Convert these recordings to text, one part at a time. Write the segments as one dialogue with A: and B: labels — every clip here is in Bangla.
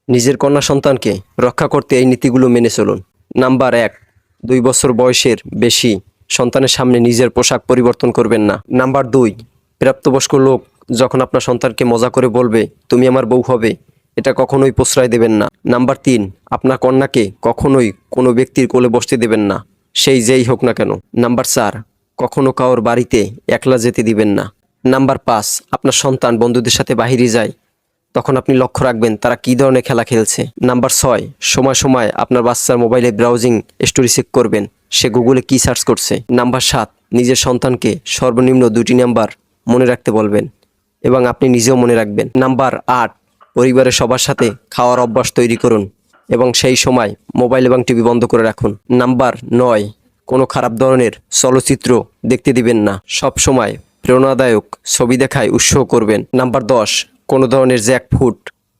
A: নিজের কন্যা সন্তানকে রক্ষা করতে এই নীতিগুলো মেনে চলুন। নাম্বার 1, 2 বছর বয়সের বেশি সন্তানের সামনে নিজের পোশাক পরিবর্তন করবেন না। নাম্বার 2, প্রাপ্তবয়স্ক লোক যখন আপনার সন্তানকে মজা করে বলবে তুমি আমার বউ হবে, এটা কখনোই প্রশ্রয় দেবেন না। নাম্বার 3, আপনার কন্যাকে কখনোই কোনো ব্যক্তির কোলে বসতে দেবেন না, সেই যেই হোক না কেন। নাম্বার 4, কখনো কারোর বাড়িতে একলা যেতে দিবেন না। নাম্বার 5, আপনার সন্তান বন্ধুদের সাথে বাহিরে যায়, তখন আপনি লক্ষ্য রাখবেন তারা কী ধরনের খেলা খেলছে। নাম্বার 6, সময় সময় আপনার বাচ্চার মোবাইলে ব্রাউজিং স্টোরি চেক করবেন, সে গুগলে কী সার্চ করছে। নাম্বার 7, নিজের সন্তানকে সর্বনিম্ন 2টি নাম্বার মনে রাখতে বলবেন এবং আপনি নিজেও মনে রাখবেন। নাম্বার 8, পরিবারের সবার সাথে খাওয়ার অভ্যাস তৈরি করুন এবং সেই সময় মোবাইল এবং টিভি বন্ধ করে রাখুন। নাম্বার 9, কোনো খারাপ ধরনের চলচ্চিত্র দেখতে দিবেন না, সব সময় প্রেরণাদায়ক ছবি দেখায় উৎসাহ করবেন। নাম্বার 10, কোনো ধরনের জ্যাক ফুড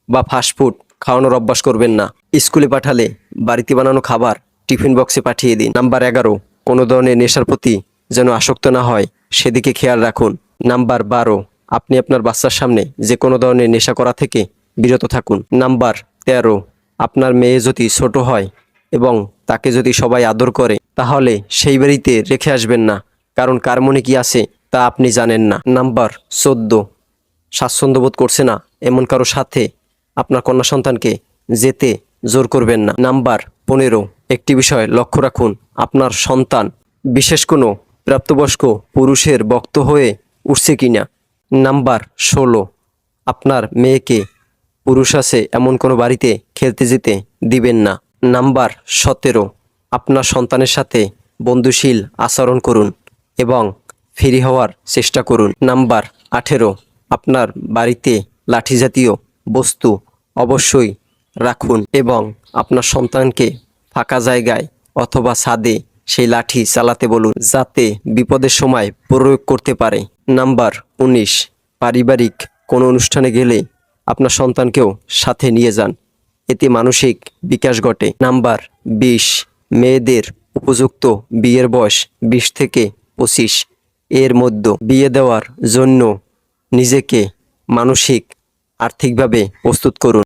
A: বা ফাস্ট ফুড খাওয়ানোর অভ্যাস করবেন না। স্কুলে পাঠালে বাড়িতে বানানো খাবার টিফিন বক্সে পাঠিয়ে দিন। নাম্বার 11, কোনো ধরনের নেশার প্রতি যেন আসক্ত না হয় সেদিকে খেয়াল রাখুন। নাম্বার 12, আপনি আপনার বাচ্চার সামনে যে কোনো ধরনের নেশা করা থেকে বিরত থাকুন। নাম্বার 13, আপনার মেয়ে যদি ছোট হয় এবং তাকে যদি সবাই আদর করে তাহলে সেই বাড়িতে রেখে আসবেন না, কারণ কার মনে কি আছে তা আপনি জানেন না। নাম্বার 14, স্বাচ্ছন্দ্য বোধ করছে না এমন কারো সাথে আপনার কন্যা সন্তানকে যেতে জোর করবেন না। নাম্বার 15, একটি বিষয় লক্ষ্য রাখুন, আপনার সন্তান বিশেষ কোনো প্রাপ্তবয়স্ক পুরুষের ভক্ত হয়ে উঠছে কিনা। নাম্বার 16, আপনার মেয়েকে পুরুষ আছে এমন কোনো বাড়িতে খেলতে যেতে দিবেন না। নাম্বার 17, আপনার সন্তানের সাথে বন্ধুশীল আচরণ করুন এবং ফ্রি হওয়ার চেষ্টা করুন। নাম্বার 18, আপনার বাড়িতে লাঠি জাতীয় বস্তু অবশ্যই রাখুন এবং আপনার সন্তানকে ফাঁকা জায়গায় অথবা ছাদে সেই লাঠি চালাতে বলুন যাতে বিপদের সময় প্রয়োগ করতে পারে। নাম্বার 19, পারিবারিক কোনো অনুষ্ঠানে গেলে আপনার সন্তানকেও সাথে নিয়ে যান, এতে মানসিক বিকাশ ঘটে। নাম্বার 20, মেয়েদের উপযুক্ত বিয়ের বয়স 20 থেকে 25 এর মধ্যে বিয়ে দেওয়ার জন্য নিজেকে মানসিক আর্থিকভাবে প্রস্তুত করুন।